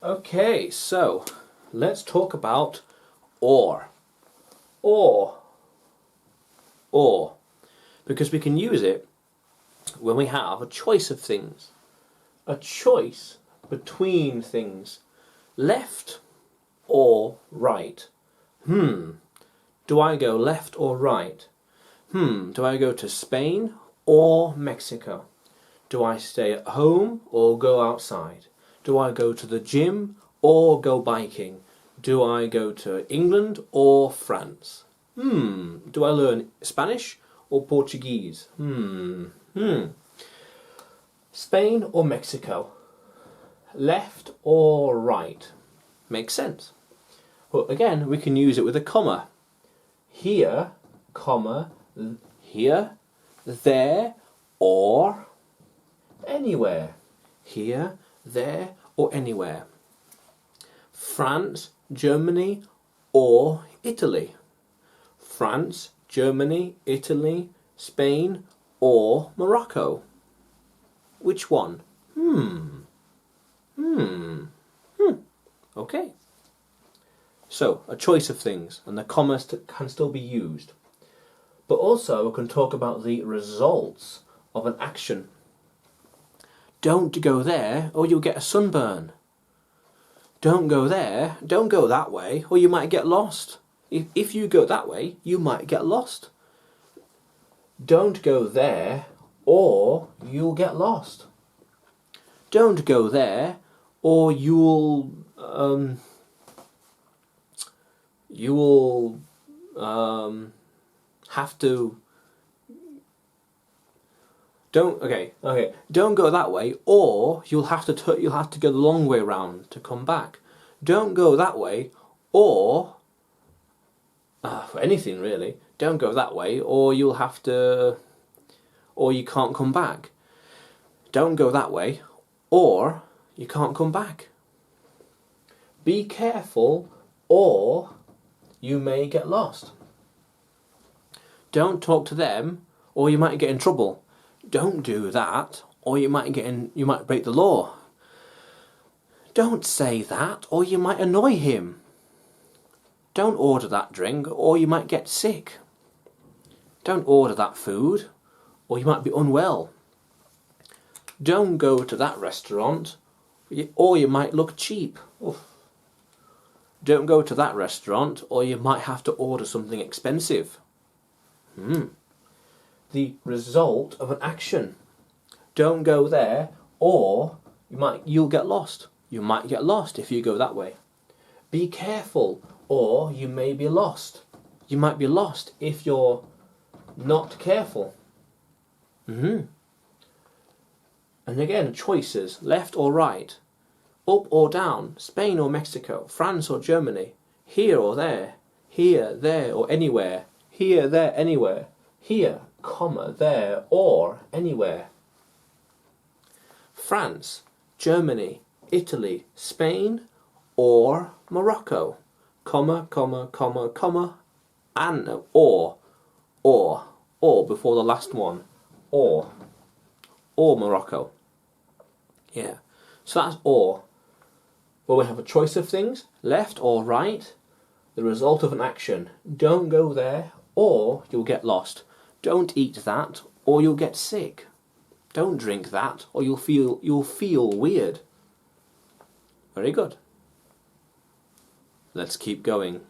Okay, so let's talk about or. Or. Or. Because we can use it when we have a choice of things. A choice between things. Left or right. Do I go left or right? Do I go to Spain or Mexico? Do I stay at home or go outside? Do I go to the gym or go biking? Do I go to England or France? Do I learn Spanish or Portuguese? Spain or Mexico? Left or right? Makes sense. But again, we can use it with a comma. Here, comma, here, there, or anywhere. Here, there, or anywhere. France, Germany, or Italy. France, Germany, Italy, Spain, or Morocco. Which one? Okay. So, a choice of things, and the commas can still be used. But also, we can talk about the results of an action. Don't go there, or you'll get a sunburn. Don't go there, don't go that way, or you might get lost. If you go that way, you might get lost. Don't go there, or you'll get lost. Don't go there, or you'll have to. Don't go that way, or you'll have to go the long way round to come back. Don't go that way, or for anything really. Don't go that way, or you'll have to, or you can't come back. Don't go that way, or you can't come back. Be careful, or you may get lost. Don't talk to them, or you might get in trouble. Don't do that, or you might break the law. Don't say that, or you might annoy him. Don't order that drink, or you might get sick. Don't order that food, or you might be unwell. Don't go to that restaurant, or you might look cheap. Oof. Don't go to that restaurant, or you might have to order something expensive. The result of an action. Don't go there, or you'll get lost. You might get lost if you go that way. Be careful, or you may be lost. You might be lost if you're not careful. And again, choices, left or right, up or down, Spain or Mexico, France or Germany, here or there, or anywhere, here, there, anywhere, here, comma, there, or anywhere. France, Germany, Italy, Spain, or Morocco, comma, comma, comma, comma, and or before the last one, or Morocco. Yeah, so that's or. Where we have a choice of things, left or right, the result of an action. Don't go there, or you'll get lost. Don't eat that, or you'll get sick. Don't drink that, or you'll feel weird. Very good. Let's keep going.